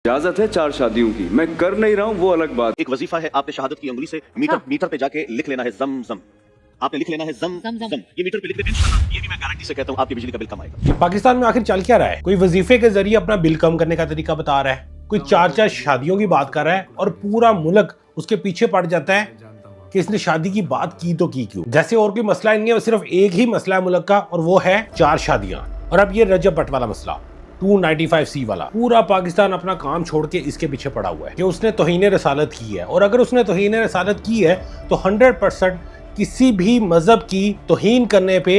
इजाजत है 4 शादियों की, मैं कर नहीं रहा हूँ वो अलग बात। एक वजीफा है, आपने शहादत की अंगुली से मीटर पे जाके लिख लेना है जम जम। आपने लिख लेना है जम जम। ये मीटर पे लिख देते हैं, ये भी मैं गारंटी से कहता हूँ आपके बिजली का बिल कम आएगा। पाकिस्तान में आखिर चल क्या रहा है? कोई वजीफे के जरिए अपना बिल कम करने का तरीका बता रहा है, कोई 4 शादियों की बात कर रहा है और पूरा मुल्क उसके पीछे पड़ जाता है कि इसने शादी की बात की तो की क्यों। जैसे और कोई मसला नहीं है, सिर्फ एक ही मसला है मुल्क का और वो है 4 शादियां। और अब ये रजब भट्ट वाला मसला 295C वाला, पूरा पाकिस्तान अपना काम छोड़ के इसके पीछे पड़ा हुआ है कि उसने तौहीन रसालत की है। और अगर उसने तौहीन रसालत की है तो 100% किसी भी मजहब की तौहीन करने पे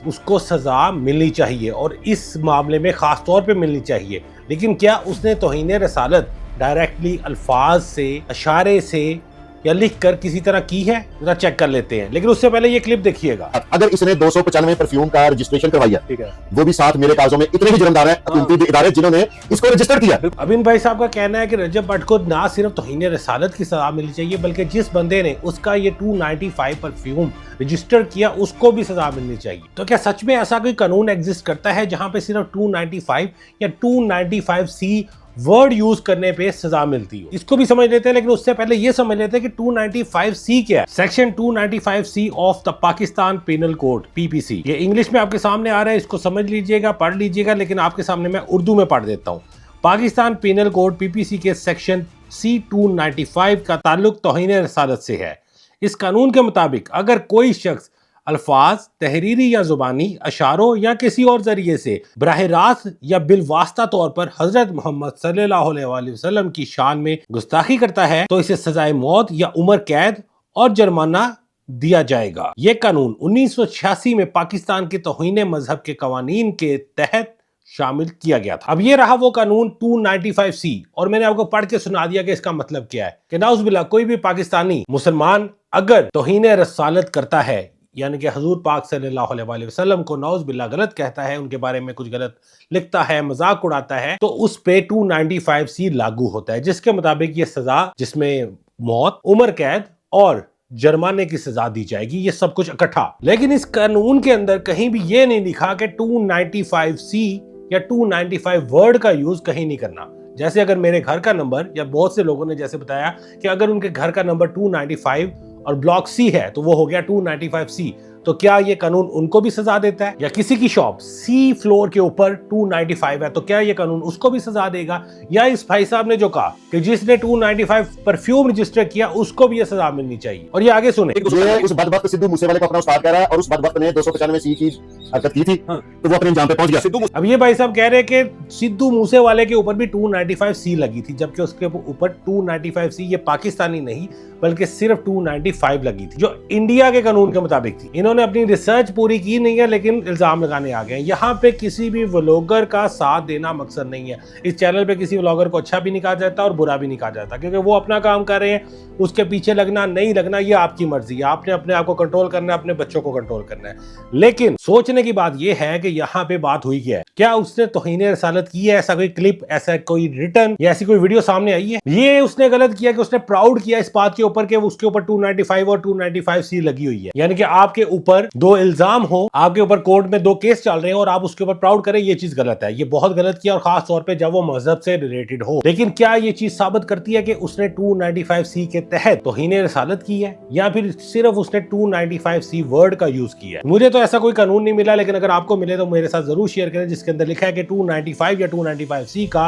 उसको सजा मिलनी चाहिए और इस मामले में खास तौर पे मिलनी चाहिए। लेकिन क्या उसने तौहीन रसालत डायरेक्टली अल्फाज से, इशारे से या लिख कर किसी तरह की है? जरा चेक कर लेते हैं, लेकिन उससे पहले ये क्लिप देखिएगा। अगर इसने 295 परफ्यूम का रजिस्ट्रेशन करवाई है, ठीक है, वो भी साथ मेरे कागजों में इतने ही जुर्मदार हैं, कीमती इदारे जिन्होंने इसको रजिस्टर किया। अबिन भाई साहब का कहना है कि रजब भट्ट को ना सिर्फ तौहीन रसालत की सजा मिलनी चाहिए बल्कि जिस बंदे ने उसका ये 295 परफ्यूम रजिस्टर किया उसको भी सजा मिलनी चाहिए। तो क्या सच में ऐसा कोई कानून एग्जिस्ट करता है जहां पे सिर्फ 295 या 295C वर्ड यूज करने पे सजा मिलती हो? इसको भी समझ लेते हैं, लेकिन उससे पहले ये समझ लेते हैं कि 295C क्या है। Section 295C of the Pakistan penal code PPC, ये इंग्लिश में आपके सामने आ रहा है, इसको समझ लीजिएगा, पढ़ लीजिएगा, लेकिन आपके सामने मैं उर्दू में पढ़ देता हूँ। पाकिस्तान पेनल कोड PPC के सेक्शन C295 का ताल्लुक तौहीन रसालत से है। इस कानून के मुताबिक अगर कोई शख्स अल्फाज, तहरीरी या जुबानी, अशारों या किसी और जरिए से बराह रास्त या बिलवास्ता तौर पर हजरत मोहम्मद सल्लल्लाहु अलैहि वसल्लम की शान में गुस्ताखी करता है तो इसे सजाए मौत या उम्र कैद और जुर्माना दिया जाएगा। ये कानून 1986 में पाकिस्तान के तौहीन मजहब के कवानीन के तहत शामिल किया गया था। अब ये रहा वो कानून 295C और मैंने आपको पढ़ के सुना दिया कि इसका मतलब क्या है कि नाउज़ुबिल्लाह कोई भी पाकिस्तानी मुसलमान अगर तौहीन रसालत करता है, यानी कि हजूर पाक सल्लल्लाहु अलैहि वसल्लम को नाउज़ुबिल्लाह गलत कहता है, उनके बारे में कुछ गलत लिखता है, मजाक उड़ाता है, तो उस पे 295C लागू होता है, जिसके मुताबिक ये सजा, जिसमें मौत, उम्र कैद और जुर्माने की सजा दी जाएगी, ये सब कुछ इकट्ठा। लेकिन इस कानून के अंदर कहीं भी ये नहीं लिखा कि 295C या 295 वर्ड का यूज कहीं नहीं करना। जैसे अगर मेरे घर का नंबर, या बहुत से लोगों ने जैसे बताया कि अगर उनके घर का नंबर 295 और ब्लॉक C है तो वो हो गया 295C, तो क्या ये कानून उनको भी सजा देता है? या किसी की शॉप C फ्लोर के ऊपर 295 है तो क्या ये कानून उसको भी सजा देगा? या इस भाई साहब ने जो कहा कि जिसने 295 परफ्यूम रजिस्टर किया उसको भी ये सजा मिलनी चाहिए? और ये आगे सुने, ये उस बदबख्त सिद्धू मूसेवाले को अपना उस्ताद कह रहा है और उस बदबख्त ने 295C की हरकत की थी, तो वो अपने अंजाम पे पहुंच गया। अब ये भाई साहब कह रहे हैं कि सिद्धू मूसेवाले के ऊपर भी 295C लगी थी, जबकि उसके ऊपर 295C ये पाकिस्तानी नहीं बल्कि सिर्फ 295 लगी थी जो इंडिया के कानून के मुताबिक थी। इन्होंने अपनी रिसर्च पूरी की नहीं है लेकिन इल्जाम लगाने आ गए हैं। यहाँ पे किसी भी व्लॉगर का साथ देना मकसद नहीं है। इस चैनल पे किसी व्लॉगर को अच्छा भी नहीं कहा जाता और बुरा भी नहीं कहा जाता, क्योंकि वो अपना काम कर रहे हैं, उसके पीछे लगना नहीं लगना ये आपकी मर्जी है। आपने अपने आप को कंट्रोल करना है, अपने बच्चों को कंट्रोल करना है। लेकिन सोचने की बात यह है कि यहाँ पे बात हुई क्या है, क्या उसने तौहीन रसालत की है? ऐसा कोई क्लिप, ऐसा कोई रिटर्न या ऐसी कोई वीडियो सामने आई है? ये उसने गलत किया कि उसने प्राउड किया इस बात के ऊपर कि उसके ऊपर 295 और 295C लगी हुई है, यानी कि आपके ऊपर 2 इल्जाम हो, आपके ऊपर कोर्ट में 2 केस चल रहे हैं और आप उसके ऊपर प्राउड करें, ये चीज गलत है। ये बहुत गलत किया और खास तौर पे जब वो मजहब से रिलेटेड हो। लेकिन क्या ये चीज साबित करती है कि उसने 295C के तहत तौहीन रसालत की है या फिर सिर्फ उसने 295C वर्ड का यूज किया है? मुझे तो ऐसा कोई कानून नहीं मिला, लेकिन अगर आपको मिले तो मेरे साथ जरूर शेयर करें जिसके अंदर लिखा है कि 295 या 295C का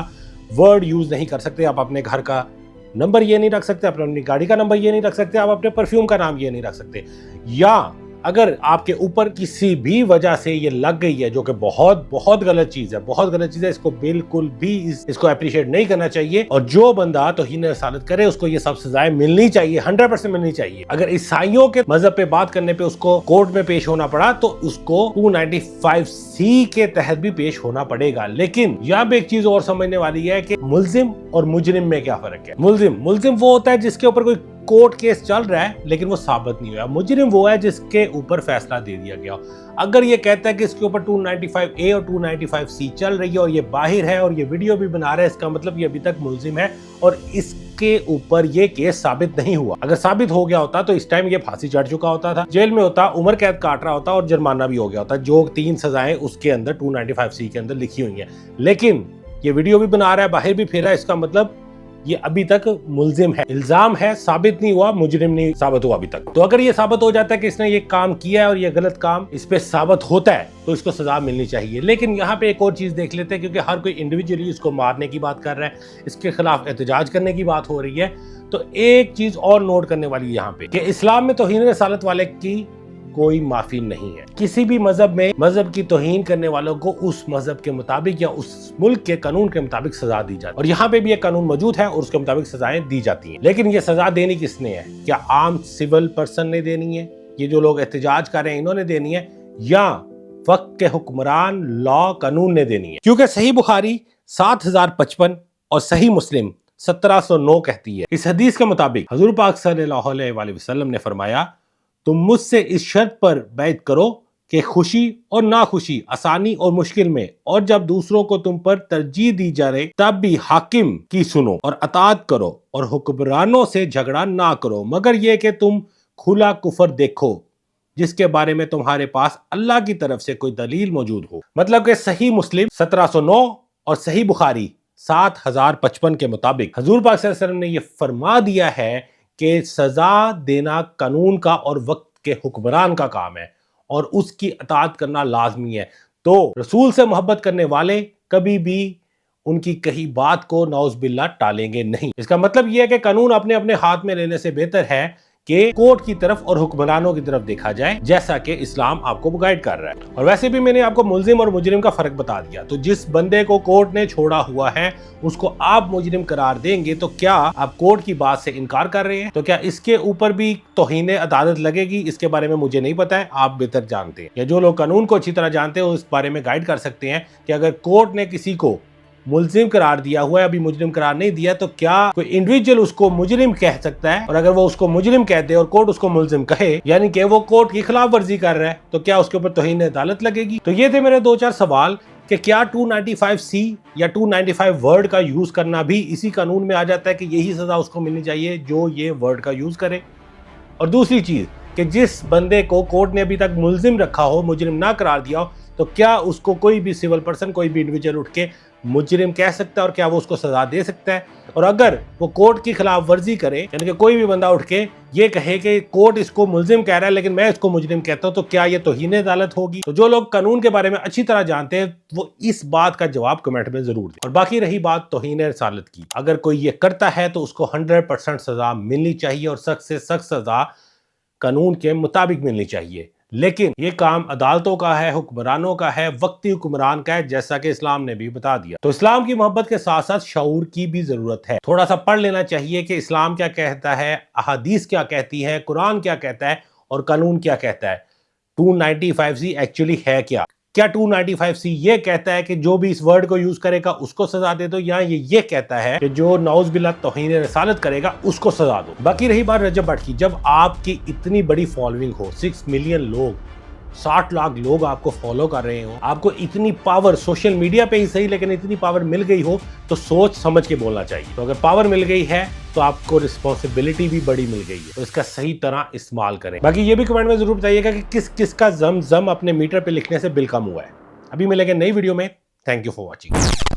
वर्ड यूज नहीं कर सकते। आप अपने घर का नंबर ये नहीं रख सकते, अपनी गाड़ी का नंबर ये नहीं रख सकते, आप अपने परफ्यूम का नाम ये नहीं रख सकते। या अगर आपके ऊपर किसी भी वजह से ये लग गई है, जो कि बहुत बहुत गलत चीज है, बहुत गलत चीज है, इसको बिल्कुल भी इसको अप्रिशिएट नहीं करना चाहिए। और जो बंदा तौहीन रसालत करे उसको ये सब सजाएं मिलनी चाहिए, 100% मिलनी चाहिए। अगर ईसाइयों के मजहब पे बात करने पे उसको कोर्ट में पेश होना पड़ा तो उसको 295C के तहत भी पेश होना पड़ेगा। लेकिन यहाँ पे एक चीज और समझने वाली है कि मुल्जिम और मुजरिम में क्या फर्क है। मुल्जिम वो होता है जिसके ऊपर कोई कोर्ट केस चल रहा है लेकिन वो साबित नहीं हुआ। मुजरिम वो है जिसके ऊपर फैसला दे दिया गया। अगर ये कहता है कि इसके ऊपर 295A और 295C चल रही है और ये बाहर है और ये वीडियो भी बना रहा है, इसका मतलब ये अभी तक मुल्जिम है और इसके ऊपर ये केस साबित नहीं हुआ। अगर साबित हो गया होता तो इस टाइम ये फांसी चढ़ चुका होता था, जेल में होता, उम्र कैद काट रहा होता और जुर्माना भी हो गया होता, जो 3 सजाएं उसके अंदर 295C के अंदर लिखी हुई हैं। लेकिन یہ ویڈیو بھی بنا رہا ہے, باہر بھی پھیرا ہے, اس کا مطلب یہ ابھی تک ملزم ہے. الزام ہے, ثابت نہیں ہوا, مجرم نہیں ثابت ہوا ابھی تک. تو اگر یہ ثابت ہو جاتا ہے کہ اس نے یہ کام کیا ہے اور یہ غلط کام اس پہ ثابت ہوتا ہے تو اس کو سزا ملنی چاہیے. لیکن یہاں پہ ایک اور چیز دیکھ لیتے ہیں, کیونکہ ہر کوئی انڈیویجولی اس کو مارنے کی بات کر رہا ہے, اس کے خلاف احتجاج کرنے کی بات ہو رہی ہے. تو ایک چیز اور نوٹ کرنے والی یہاں پہ کہ اسلام میں توہین رسالت والے کی کوئی معافی نہیں ہے. کسی بھی مذہب میں مذہب کی توہین کرنے والوں کو اس مذہب کے مطابق یا اس ملک کے قانون کے مطابق سزا دی جاتی ہے, اور یہاں پہ بھی ایک قانون موجود ہے اور اس کے مطابق سزائیں دی جاتی ہیں. لیکن یہ سزا دینی کس نے ہے؟ کیا عام سول پرسن نے دینی ہے, یہ جو لوگ احتجاج کر رہے ہیں انہوں نے دینی ہے, یا وقت کے حکمران لا قانون نے دینی ہے؟ کیونکہ صحیح بخاری 7055 اور صحیح مسلم 1709 کہتی ہے, اس حدیث کے مطابق حضور پاک صلی اللہ علیہ وآلہ وسلم نے فرمایا, تم مجھ سے اس شرط پر بیعت کرو کہ خوشی اور ناخوشی, آسانی اور مشکل میں, اور جب دوسروں کو تم پر ترجیح دی جائے تب بھی حاکم کی سنو اور اطاعت کرو, اور حکمرانوں سے جھگڑا نہ کرو مگر یہ کہ تم کھلا کفر دیکھو جس کے بارے میں تمہارے پاس اللہ کی طرف سے کوئی دلیل موجود ہو. مطلب کہ صحیح مسلم 1709 اور صحیح بخاری 7055 کے مطابق حضور پاک صلی اللہ علیہ وسلم نے یہ فرما دیا ہے کہ سزا دینا قانون کا اور وقت کے حکمران کا کام ہے, اور اس کی اطاعت کرنا لازمی ہے. تو رسول سے محبت کرنے والے کبھی بھی ان کی کہی بات کو نعوذ باللہ ٹالیں گے نہیں. اس کا مطلب یہ ہے کہ قانون اپنے اپنے ہاتھ میں لینے سے بہتر ہے کہ کورٹ کی طرف اور حکمرانوں کی طرف دیکھا جائے, جیسا کہ اسلام آپ کو گائیڈ کر رہا ہے. اور ویسے بھی میں نے آپ کو ملزم اور مجرم کا فرق بتا دیا. تو جس بندے کو کورٹ نے چھوڑا ہوا ہے اس کو آپ مجرم قرار دیں گے, تو کیا آپ کورٹ کی بات سے انکار کر رہے ہیں؟ تو کیا اس کے اوپر بھی توہین عدالت لگے گی؟ اس کے بارے میں مجھے نہیں پتا ہے, آپ بہتر جانتے ہیں, یا جو لوگ قانون کو اچھی طرح جانتے ہیں اس بارے میں گائیڈ کر سکتے ہیں کہ اگر کورٹ نے کسی کو ملزم قرار دیا ہوا ہے, ابھی مجرم قرار نہیں دیا, تو کیا کوئی انڈیویجول اس کو مجرم کہہ سکتا ہے؟ اور اگر وہ اس کو مجرم کہہ دے اور کورٹ اس کو ملزم کہے, یعنی کہ وہ کورٹ کی خلاف ورزی کر رہا ہے, تو کیا اس کے اوپر توہین عدالت لگے گی؟ تو یہ تھے میرے 2-4 سوال کہ کیا 295C یا 295 ورڈ کا یوز کرنا بھی اسی قانون میں آ جاتا ہے کہ یہی سزا اس کو ملنی چاہیے جو یہ ورڈ کا یوز کرے؟ اور دوسری چیز کہ جس بندے کو کورٹ نے ابھی تک ملزم رکھا ہو, مجرم نہ قرار دیا ہو, تو کیا اس کو کوئی بھی سول پرسن, کوئی بھی انڈیویجول اٹھ کے مجرم کہہ سکتا ہے, اور کیا وہ اس کو سزا دے سکتا ہے؟ اور اگر وہ کورٹ کی خلاف ورزی کرے, یعنی کہ کوئی بھی بندہ اٹھ کے یہ کہے کہ کورٹ اس کو ملزم کہہ رہا ہے لیکن میں اس کو مجرم کہتا ہوں, تو کیا یہ توہین عدالت ہوگی؟ تو جو لوگ قانون کے بارے میں اچھی طرح جانتے ہیں وہ اس بات کا جواب کمنٹ میں ضرور دیں. اور باقی رہی بات توہین رسالت کی, اگر کوئی یہ کرتا ہے تو اس کو 100% سزا ملنی چاہیے, اور سخت سے سخت سزا قانون کے مطابق ملنی چاہیے. لیکن یہ کام عدالتوں کا ہے, حکمرانوں کا ہے, وقتی حکمران کا ہے, جیسا کہ اسلام نے بھی بتا دیا. تو اسلام کی محبت کے ساتھ ساتھ شعور کی بھی ضرورت ہے. تھوڑا سا پڑھ لینا چاہیے کہ اسلام کیا کہتا ہے, احادیث کیا کہتی ہے, قرآن کیا کہتا ہے, اور قانون کیا کہتا ہے. 295C ایکچولی ہے کیا 295C یہ کہتا ہے کہ جو بھی اس ورڈ کو یوز کرے گا اس کو سزا دے دو, یا یہ کہتا ہے کہ جو نعوذ باللہ توہین رسالت کرے گا اس کو سزا دو؟ باقی رہی بات رجب بٹ کی, جب آپ کی اتنی بڑی فالوئنگ ہو, 6 ملین لوگ, 60 لاکھ لوگ آپ کو فالو کر رہے ہوں, آپ کو اتنی پاور سوشل میڈیا پہ ہی صحیح لیکن اتنی پاور مل گئی ہو, تو سوچ سمجھ کے بولنا چاہیے. تو اگر پاور مل گئی ہے تو آپ کو رسپانسبلٹی بھی بڑی مل گئی ہے, تو اس کا صحیح طرح استعمال کریں. باقی یہ بھی کمنٹ میں ضرور بتائیے گا کہ کس کس کا زم زم اپنے میٹر پہ لکھنے سے بل کم ہوا ہے. ابھی ملیں گے نئی ویڈیو میں. Thank you for watching.